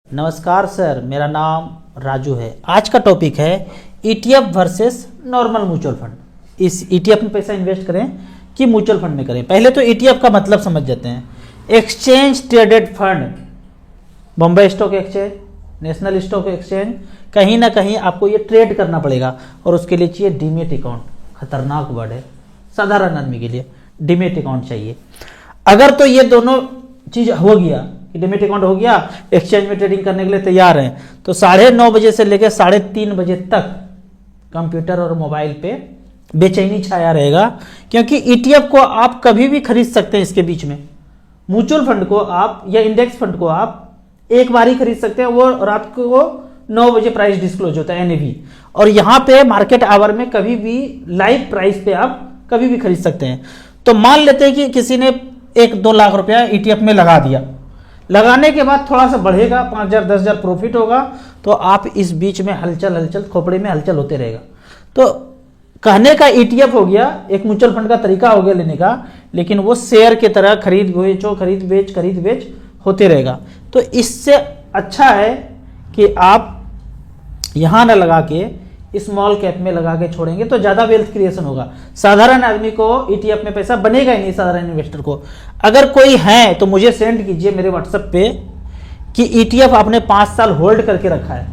नमस्कार सर, मेरा नाम राजू है। आज का टॉपिक है ETF versus normal mutual fund. इस ETF में पैसा इन्वेस्ट करें कि म्यूचुअल फंड में करें। पहले तो ETF का मतलब समझ जाते हैं। Exchange traded fund, Bombay stock exchange, national stock exchange, कहीं ना कहीं आपको ये ट्रेड करना पड़ेगा और उसके लिए चाहिए डीमेट अकाउंट। खतरनाक वर्ड है साधारण आदमी के लिए, डीमेट अकाउंट चाहिए। अगर तो ये दोनों चीज हो गया, डीमेट अकाउंट हो गया, एक्सचेंज में ट्रेडिंग करने के लिए तैयार हैं, तो 9:30 बजे से लेकर 3:30 बजे तक कंप्यूटर और मोबाइल पे बेचैनी छाया रहेगा, क्योंकि ETF को आप कभी भी खरीद सकते हैं। इसके बीच में म्यूचुअल फंड को आप या इंडेक्स फंड को आप एक बार ही खरीद सकते हैं, वो रात को 9 बजे प्राइस डिस्क्लोज होता है NAV, और यहाँ पे मार्केट आवर में कभी भी लाइव प्राइस पे आप कभी भी खरीद सकते हैं। तो मान लेते हैं कि किसी ने 1-2 लाख रुपया ETF में लगा दिया, लगाने के बाद थोड़ा सा बढ़ेगा, 5,000 10,000 प्रॉफिट होगा, तो आप इस बीच में हलचल खोपड़े में हलचल होते रहेगा। तो कहने का ETF हो गया, एक म्यूचुअल फंड का तरीका हो गया लेने का, लेकिन वो शेयर की तरह खरीद बेच होते रहेगा। तो इससे अच्छा है कि आप यहाँ ना लगा के स्मॉल कैप में लगा के छोड़ेंगे तो ज़्यादा वेल्थ क्रिएशन होगा। साधारण आदमी को ETF में पैसा बनेगा ही नहीं, साधारण इन्वेस्टर को। अगर कोई है तो मुझे सेंड कीजिए मेरे व्हाट्सएप पे कि ETF आपने 5 साल होल्ड करके रखा है।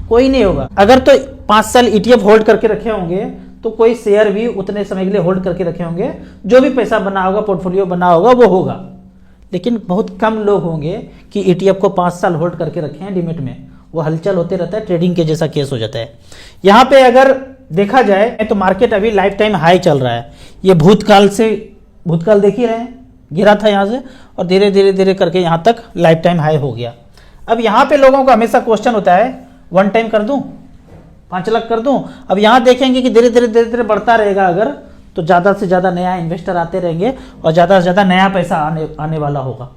कोई नहीं होगा। अगर तो 5 साल ETF होल्ड करके रखे होंगे तो कोई शेयर भी उतने समय के लिए होल्ड करके रखे होंगे, जो भी पैसा बना होगा, पोर्टफोलियो बना होगा, वो होगा। लेकिन बहुत कम लोग होंगे कि ETF को 5 साल होल्ड करके रखे हैं डीमेट में। वो हलचल होते रहता है, ट्रेडिंग के जैसा केस हो जाता है। यहाँ पे अगर देखा जाए तो मार्केट अभी लाइफ टाइम हाई चल रहा है। ये भूतकाल देख ही रहे हैं, गिरा था यहाँ से और धीरे धीरे करके यहाँ तक लाइफ टाइम हाई हो गया। अब यहाँ पे लोगों का हमेशा क्वेश्चन होता है, 1 टाइम कर दूं, 5 लाख कर दूं। अब यहाँ देखेंगे कि धीरे धीरे बढ़ता रहेगा अगर, तो ज़्यादा से ज़्यादा नया इन्वेस्टर आते रहेंगे और ज़्यादा से ज़्यादा नया पैसा आने वाला होगा।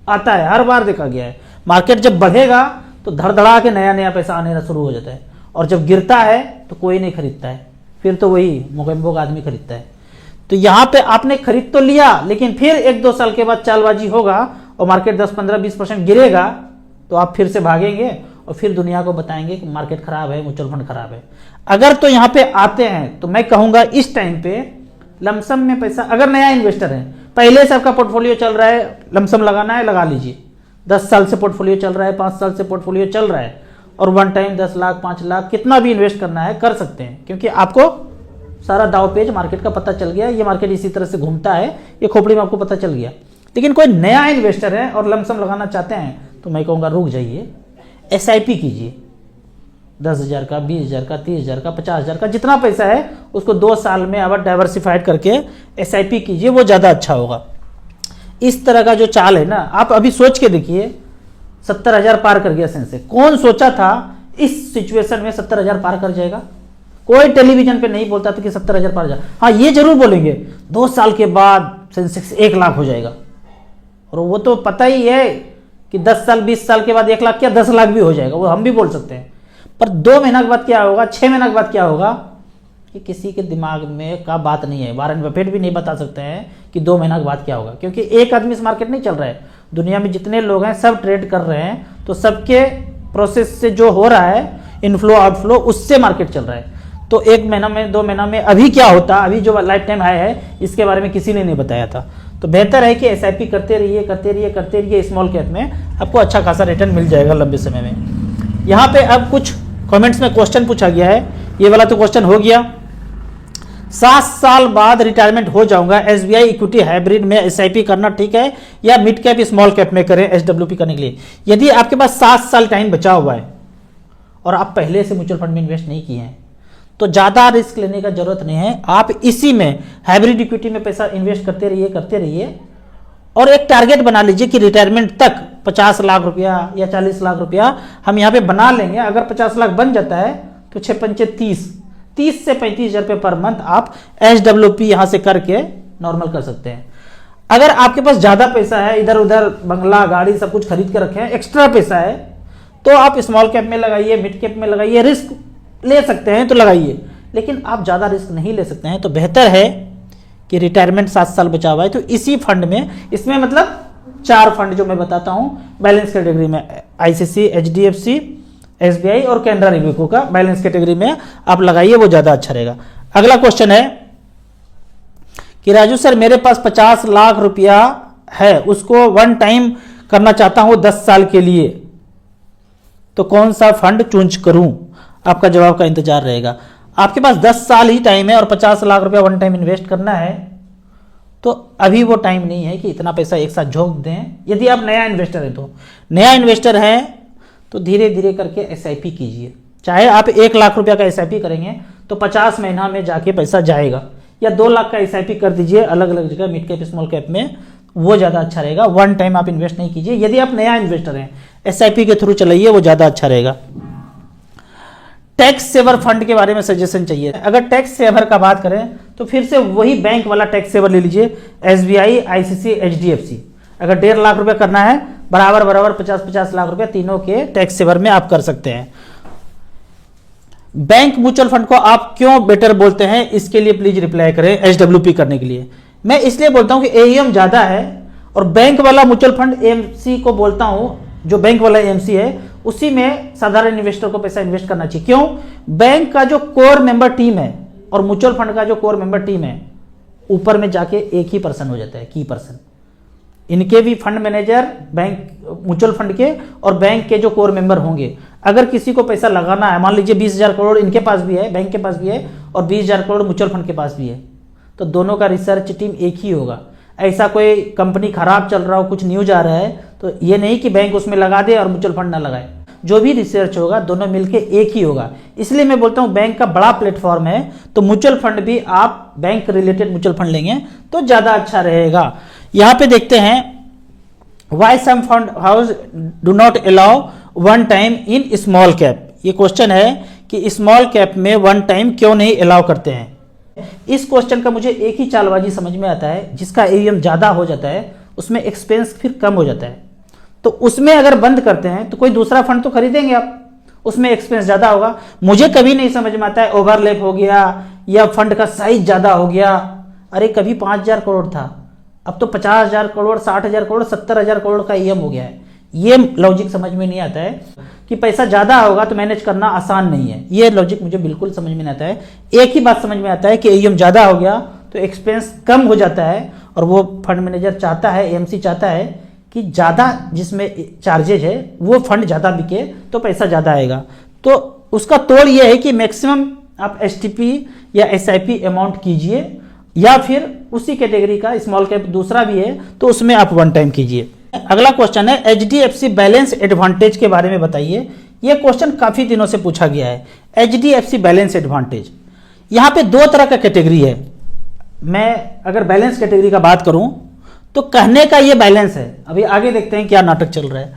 आता है, हर बार देखा गया है। मार्केट जब बढ़ेगा तो धड़धड़ा के नया पैसा आने शुरू हो जाता है, और जब गिरता है तो कोई नहीं खरीदता है, फिर तो वही मोगेम्बोग आदमी खरीदता है। तो यहाँ पे आपने खरीद तो लिया, लेकिन फिर 1-2 साल के बाद चालबाजी होगा और मार्केट 10-15-20% गिरेगा, तो आप फिर से भागेंगे और फिर दुनिया को बताएंगे कि मार्केट खराब है, म्यूचुअल फंड खराब है। अगर तो यहाँ पे आते हैं तो मैं कहूँगा इस टाइम पे लमसम में पैसा, अगर नया इन्वेस्टर है, पहले से आपका पोर्टफोलियो चल रहा है, लमसम लगाना है, लगा लीजिए। 10 साल से पोर्टफोलियो चल रहा है, 5 साल से पोर्टफोलियो चल रहा है, और 1 टाइम 10 लाख 5 लाख कितना भी इन्वेस्ट करना है कर सकते हैं, क्योंकि आपको सारा दाव पेज मार्केट का पता चल गया। ये मार्केट इसी तरह से घूमता है, ये खोपड़ी में आपको पता चल गया। लेकिन कोई नया इन्वेस्टर है और लमसम लगाना चाहते हैं तो मैं कहूँगा रुक जाइए, SIP कीजिए। 10,000 का, 20,000 का, 30,000 का, 50,000 का, जितना पैसा है उसको 2 साल में अब डाइवर्सिफाइड करके SIP कीजिए, वो ज़्यादा अच्छा होगा। इस तरह का जो चाल है ना, आप अभी सोच के देखिए, 70,000 पार कर गया सेंसेक्स। कौन सोचा था इस सिचुएशन में 70,000 पार कर जाएगा? कोई टेलीविजन पे नहीं बोलता था कि 70,000 पार जाए। हाँ, ये जरूर बोलेंगे 2 साल के बाद सेंसेक्स 1 लाख हो जाएगा, और वो तो पता ही है कि 10 साल 20 साल के बाद 1 लाख क्या 10 लाख भी हो जाएगा, वो हम भी बोल सकते हैं। पर 2 महीना के बाद क्या होगा, 6 महीना के बाद क्या होगा, कि किसी के दिमाग में का बात नहीं है। वॉरेन बफेट भी नहीं बता सकते हैं कि 2 महीना के बाद क्या होगा, क्योंकि एक आदमी से मार्केट नहीं चल रहा है। दुनिया में जितने लोग हैं सब ट्रेड कर रहे हैं, तो सबके प्रोसेस से जो हो रहा है, इनफ्लो आउटफ्लो, उससे मार्केट चल रहा है। तो 1 महीना में 2 महीना में अभी क्या होता, अभी जो लाइफ टाइम हाई है, इसके बारे में किसी ने नहीं बताया था। तो बेहतर है कि SIP करते रहिए स्मॉल कैप में, आपको अच्छा खासा रिटर्न मिल जाएगा लंबे समय में। यहाँ पे अब कुछ कमेंट्स में क्वेश्चन पूछा गया है, ये वाला तो क्वेश्चन हो गया। 7 साल बाद रिटायरमेंट हो जाऊंगा, SBI इक्विटी हाइब्रिड में SIP करना ठीक है या मिड कैप स्मॉल कैप में करें SWP करने के लिए? यदि आपके पास 7 साल टाइम बचा हुआ है और आप पहले से म्यूचुअल फंड में इन्वेस्ट नहीं किए हैं, तो ज्यादा रिस्क लेने का जरूरत नहीं है। आप इसी में हाइब्रिड इक्विटी में पैसा इन्वेस्ट करते रहिए और एक टारगेट बना लीजिए कि रिटायरमेंट तक 50 लाख रुपया या 40 लाख रुपया हम यहाँ पे बना लेंगे। अगर 50 लाख बन जाता है तो 6-5 30 से 35,000 रुपये पर मंथ आप SWP यहाँ से करके नॉर्मल कर सकते हैं। अगर आपके पास ज़्यादा पैसा है, इधर उधर बंगला गाड़ी सब कुछ खरीद के रखे हैं, एक्स्ट्रा पैसा है, तो आप स्मॉल कैप में लगाइए, मिड कैप में लगाइए, रिस्क ले सकते हैं तो लगाइए। लेकिन आप ज़्यादा रिस्क नहीं ले सकते हैं, तो बेहतर है कि रिटायरमेंट 7 साल बचा हुआ है तो इसी फंड में, इसमें मतलब 4 फंड जो मैं बताता हूं बैलेंस कैटेगरी में, आईसीसी, एचडीएफसी, एसबीआई और कैनरा रिवेको का बैलेंस कैटेगरी में आप लगाइए, वो ज्यादा अच्छा रहेगा। अगला क्वेश्चन है कि राजू सर मेरे पास 50 लाख रुपया है, उसको वन टाइम करना चाहता हूं 10 साल के लिए, तो कौन सा फंड चूज करूं? आपका जवाब का इंतजार रहेगा। आपके पास 10 साल ही टाइम है और 50 लाख रुपया वन टाइम इन्वेस्ट करना है, तो अभी वो टाइम नहीं है कि इतना पैसा एक साथ झोंक दें। यदि आप नया इन्वेस्टर हैं, तो नया इन्वेस्टर है तो धीरे धीरे करके एसआईपी कीजिए। चाहे आप 1 लाख रुपया का एसआईपी करेंगे तो 50 महीना में जाके पैसा जाएगा, या 2 लाख का एसआईपी कर दीजिए अलग अलग जगह, मिड कैप स्मॉल कैप में, वो ज़्यादा अच्छा रहेगा। वन टाइम आप इन्वेस्ट नहीं कीजिए। यदि आप नया इन्वेस्टर हैं, एसआईपी के थ्रू चलाइए, वो ज़्यादा अच्छा रहेगा। टैक्स सेवर फंड के बारे में सजेशन चाहिए। अगर टैक्स सेवर का बात करें तो फिर से वही बैंक वाला टैक्स सेवर ले लीजिए, एसबीआई, आईसीसी, एचडीएफसी। अगर 1.5 लाख रुपया करना है, बराबर बराबर 50-50 लाख रुपया तीनों के टैक्स सेवर में आप कर सकते हैं। बैंक म्यूचुअल फंड को आप क्यों बेटर बोलते हैं, इसके लिए प्लीज रिप्लाई करें एचडब्ल्यूपी करने के लिए। मैं इसलिए बोलता हूं कि एईएम ज्यादा है, और बैंक वाला म्यूचुअल फंड एएमसी को बोलता हूं, जो बैंक वाला एएमसी है उसी में साधारण इन्वेस्टर को पैसा इन्वेस्ट करना चाहिए। क्यों? बैंक का जो कोर मेंबर टीम है और म्यूचुअल फंड का जो कोर मेंबर टीम है, ऊपर में जाके एक ही पर्सन हो जाता है, की पर्सन। इनके भी fund manager bank mutual fund के और बैंक के जो कोर मेंबर होंगे, अगर किसी को पैसा लगाना है, मान लीजिए 20,000 करोड़ इनके पास भी है, बैंक के पास भी है, और 20,000 करोड़ म्यूचुअल फंड के पास भी है, तो दोनों का रिसर्च टीम एक ही होगा। ऐसा कोई कंपनी खराब चल रहा हो, कुछ न्यूज आ रहा है, तो ये नहीं कि बैंक उसमें लगा दे और म्यूचुअल फंड ना लगाए। जो भी रिसर्च होगा दोनों मिलके एक ही होगा। इसलिए मैं बोलता हूं बैंक का बड़ा प्लेटफॉर्म है, तो म्यूचुअल फंड भी आप बैंक रिलेटेड म्यूचुअल फंड लेंगे तो ज्यादा अच्छा रहेगा। यहां पे देखते हैं, why some fund house do not allow one time in small cap. ये क्वेश्चन है कि स्मॉल कैप में वन टाइम क्यों नहीं अलाउ करते हैं। इस क्वेश्चन का मुझे एक ही चालबाजी समझ में आता है, जिसका एईएम ज्यादा हो जाता है उसमें एक्सपेंस फिर कम हो जाता है, तो उसमें अगर बंद करते हैं तो कोई दूसरा फंड तो खरीदेंगे आप, उसमें एक्सपेंस ज्यादा होगा। मुझे कभी नहीं समझ में आता है ओवरलैप हो गया या फंड का साइज ज्यादा हो गया। अरे कभी 5,000 करोड़ था, अब तो 50,000 करोड़, 60,000 करोड़, 70,000 करोड़ का ईएम हो गया है। ये लॉजिक समझ में नहीं आता है कि पैसा ज्यादा होगा तो मैनेज करना आसान नहीं है। ये लॉजिक मुझे बिल्कुल समझ में नहीं आता है। एक ही बात समझ में आता है कि ईएम ज्यादा हो गया तो एक्सपेंस कम हो जाता है, और वो फंड मैनेजर चाहता है, एएमसी चाहता है कि ज्यादा जिसमें चार्जेज है वो फंड ज्यादा बिके तो पैसा ज्यादा आएगा। तो उसका तोड़ ये है कि मैक्सिमम आप एसटीपी या एसआईपी अमाउंट कीजिए, या फिर उसी कैटेगरी का स्मॉल कैप दूसरा भी है तो उसमें आप वन टाइम कीजिए। अगला क्वेश्चन है एचडीएफसी बैलेंस एडवांटेज के बारे में बताइए। यह क्वेश्चन काफी दिनों से पूछा गया है। एचडीएफसी बैलेंस एडवांटेज, यहां पे 2 तरह का कैटेगरी है। मैं अगर बैलेंस कैटेगरी का बात करूं तो कहने का ये बैलेंस है, अभी आगे देखते हैं क्या नाटक चल रहा है।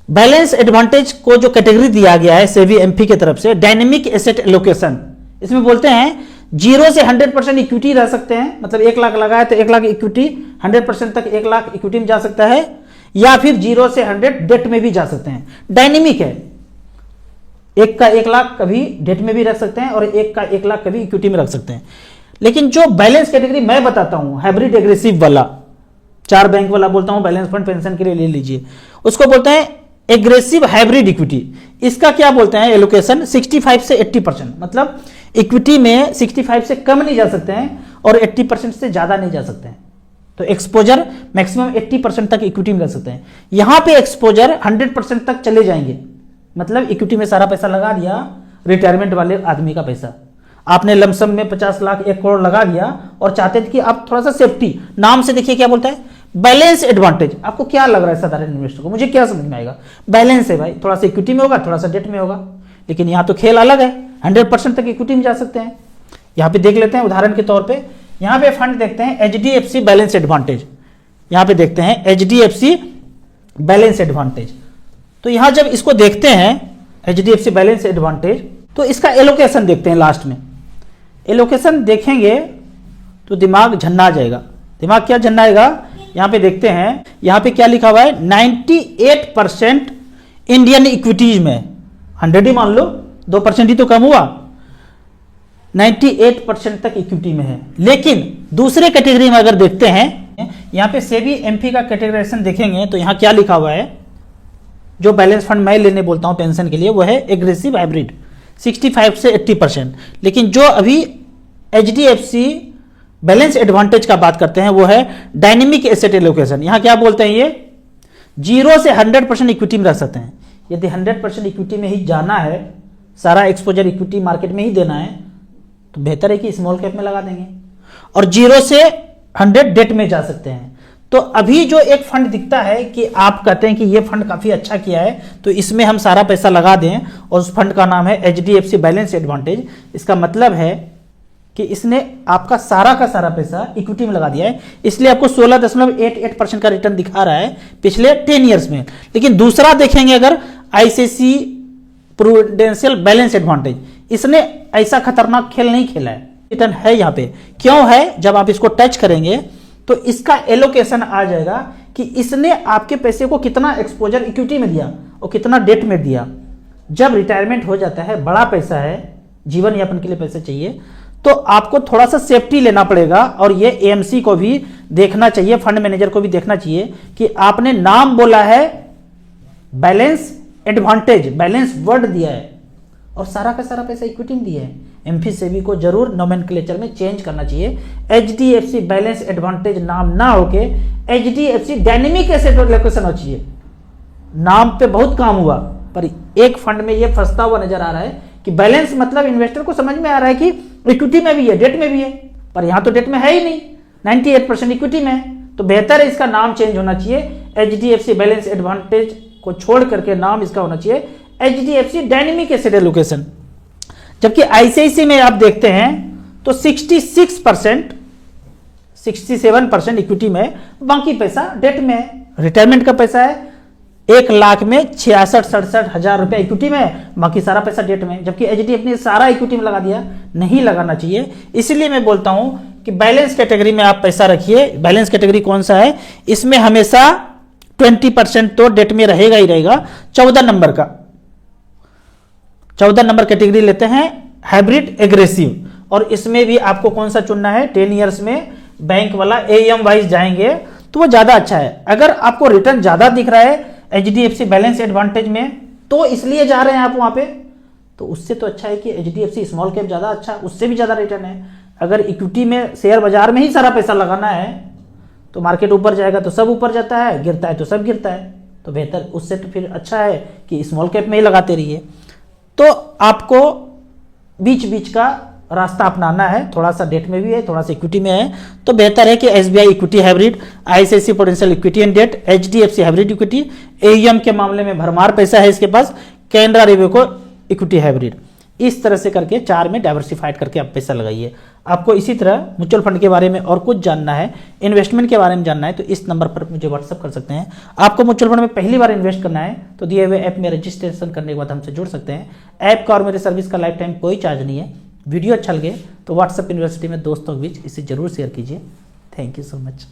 बैलेंस एडवांटेज को जो कैटेगरी दिया गया है सेबी एमपी की तरफ से, डायनेमिक एसेट एलोकेशन, इसमें बोलते हैं 0 से 100% इक्विटी रह सकते हैं, मतलब 1 लाख लगाए तो 1 लाख इक्विटी, 100% तक 1 लाख इक्विटी में जा सकता है, या फिर 0 से 100 डेट में भी जा सकते हैं। डायनेमिक है, 1 का 1 लाख कभी डेट में भी रख सकते हैं और 1 का 1 लाख कभी इक्विटी में रख सकते हैं। लेकिन जो बैलेंस कैटेगरी मैं बताता हूं, हाइब्रिड एग्रेसिव वाला, 4 बैंक वाला बोलता हूं, बैलेंस फंड पेंशन के लिए ले लीजिए, उसको बोलते हैं एग्रेसिव हाइब्रिड इक्विटी। इसका क्या बोलते हैं एलोकेशन, 65 से 80%, मतलब इक्विटी में 65 से कम नहीं जा सकते हैं और 80% से ज्यादा नहीं जा सकते हैं। तो एक्सपोजर मैक्सिमम 80% तक इक्विटी में रख सकते हैं। यहां पे एक्सपोजर 100% तक चले जाएंगे, मतलब इक्विटी में सारा पैसा लगा दिया, रिटायरमेंट वाले आदमी का पैसा आपने लमसम में 50 लाख 1 करोड़ लगा दिया और चाहते थे कि आप थोड़ा सा सेफ्टी, नाम से देखिए क्या बोलता है बैलेंस एडवांटेज। आपको क्या लग रहा है साधारण इन्वेस्टर को, मुझे क्या समझ में आएगा, बैलेंस है भाई, थोड़ा सा इक्विटी में होगा, थोड़ा सा डेट में होगा, लेकिन यहां तो खेल अलग है, 100% तक इक्विटी में जा सकते हैं। यहां पे देख लेते हैं उदाहरण के तौर पे, यहां पे फंड देखते हैं एचडीएफसी बैलेंस एडवांटेज, यहां पे देखते हैं एचडीएफसी बैलेंस एडवांटेज। तो यहां जब इसको देखते हैं एचडीएफसी बैलेंस एडवांटेज, तो इसका एलोकेशन देखते हैं। लास्ट में एलोकेशन देखेंगे तो दिमाग झन्ना जाएगा। दिमाग क्या झन्नाएगा, यहां पे देखते हैं, यहां पे क्या लिखा हुआ है, 98% इंडियन इक्विटीज में, 100 ही मान लो, 2% ही तो कम हुआ, 98% तक इक्विटी में है। लेकिन दूसरे कैटेगरी में अगर देखते हैं, यहाँ पे सेबी एमपी का कैटेगराइजेशन देखेंगे तो यहाँ क्या लिखा हुआ है, जो बैलेंस फंड मैं लेने बोलता हूँ पेंशन के लिए वो है एग्रेसिव हाइब्रिड 65 से 80%। लेकिन जो अभी एचडीएफसी बैलेंस एडवांटेज का बात करते हैं वो है डायनेमिक एसेट एलोकेशन। यहाँ क्या बोलते हैं, ये 0 से 100% इक्विटी में रख सकते हैं। यदि 100% इक्विटी में ही जाना है, सारा एक्सपोजर इक्विटी मार्केट में ही देना है, तो बेहतर है कि स्मॉल कैप में लगा देंगे। और 0 से 100 डेट में जा सकते हैं। तो अभी जो एक फंड दिखता है कि आप कहते हैं कि ये फंड काफी अच्छा किया है, तो इसमें हम सारा पैसा लगा दें, और उस फंड का नाम है एचडीएफसी बैलेंस एडवांटेज। इसका मतलब है कि इसने आपका सारा का सारा पैसा इक्विटी में लगा दिया है, इसलिए आपको 16.88% का रिटर्न दिखा रहा है पिछले 10 ईयर्स में। लेकिन दूसरा देखेंगे अगर आईसीसी प्रूडेंशियल बैलेंस एडवांटेज, इसने ऐसा खतरनाक खेल नहीं खेला है, रिटर्न है यहाँ पे। क्यों है, जब आप इसको टच करेंगे तो इसका एलोकेशन आ जाएगा कि इसने आपके पैसे को कितना एक्सपोजर इक्विटी में दिया और कितना डेट में दिया। जब रिटायरमेंट हो जाता है, बड़ा पैसा है, जीवन यापन के लिए पैसे चाहिए, तो आपको थोड़ा सा सेफ्टी लेना पड़ेगा। और ये एएमसी को भी देखना चाहिए, फंड मैनेजर को भी देखना चाहिए कि आपने नाम बोला है बैलेंस एडवांटेज, बैलेंस वर्ड दिया है और सारा का सारा पैसा इक्विटी में दिया है। एमपी सेबी को जरूर नोमेनक्लेचर में चेंज करना चाहिए। एचडीएफसी बैलेंस एडवांटेज नाम ना होके एचडीएफसी डायनेमिक एसेट एलोकेशन होना चाहिए। नाम पे बहुत काम हुआ, पर एक फंड में ये फंसता हुआ नजर आ रहा है कि बैलेंस मतलब इन्वेस्टर को समझ में आ रहा है कि इक्विटी में भी है, डेट में भी है, पर यहां तो डेट में है ही नहीं, 98% इक्विटी में है। तो बेहतर है इसका नाम चेंज होना चाहिए, एचडीएफसी बैलेंस एडवांटेज को छोड़ करके नाम इसका होना चाहिए एचडीएफसी डायनेमिक एसेट एलोकेशन। जबकि आईसीआईसी में आप देखते हैं तो 66%, 67% इक्विटी में, बाकी पैसा डेट में है। रिटायरमेंट का पैसा है 1 लाख में 66-67 हजार रुपया इक्विटी में, बाकी सारा पैसा डेट में। जबकि एचडीएफसी ने सारा इक्विटी में लगा दिया, नहीं लगाना चाहिए। इसलिए मैं बोलता हूं कि बैलेंस कैटेगरी में आप पैसा रखिए। बैलेंस कैटेगरी कौन सा है, इसमें हमेशा 20% तो डेट में रहेगा ही रहेगा। 14 नंबर का 14 नंबर कैटेगरी लेते हैं हाइब्रिड एग्रेसिव, और इसमें भी आपको कौन सा चुनना है, 10 ईयर्स में बैंक वाला एएम वाइज जाएंगे तो वो ज्यादा अच्छा है। अगर आपको रिटर्न ज्यादा दिख रहा है एचडीएफसी बैलेंस एडवांटेज में, तो इसलिए जा रहे हैं आप वहां पे, तो उससे तो अच्छा है कि एचडीएफसी स्मॉल कैप ज्यादा अच्छा, उससे भी ज्यादा रिटर्न है। अगर इक्विटी में शेयर बाजार में ही सारा पैसा लगाना है तो मार्केट ऊपर जाएगा तो सब ऊपर जाता है, गिरता है तो सब गिरता है। तो बेहतर उससे तो फिर अच्छा है कि स्मॉल कैप में ही लगाते रहिए। तो आपको बीच बीच का रास्ता अपनाना है, थोड़ा सा डेट में भी है, थोड़ा सा इक्विटी में है, तो बेहतर है कि SBI equity hybrid, ICICI potential equity and debt, HDFC hybrid equity, AUM के मामले में भरमार पैसा है इसके पास, कैनरा रेवेको इक्विटी हाइब्रिड। इस तरह से करके 4 में डाइवर्सिफाइड करके आप पैसा लगाइए। आपको इसी तरह म्यूचुअल फंड के बारे में और कुछ जानना है, इन्वेस्टमेंट के बारे में जानना है, तो इस नंबर पर मुझे व्हाट्सअप कर सकते हैं। आपको म्यूचुअल फंड में पहली बार इन्वेस्ट करना है तो दिए हुए ऐप में रजिस्ट्रेशन करने के बाद हमसे जुड़ सकते हैं। ऐप का और मेरे सर्विस का लाइफ टाइम कोई चार्ज नहीं है। वीडियो अच्छा लगे तो व्हाट्सएप यूनिवर्सिटी में दोस्तों के बीच इसे जरूर शेयर कीजिए। Thank you so much.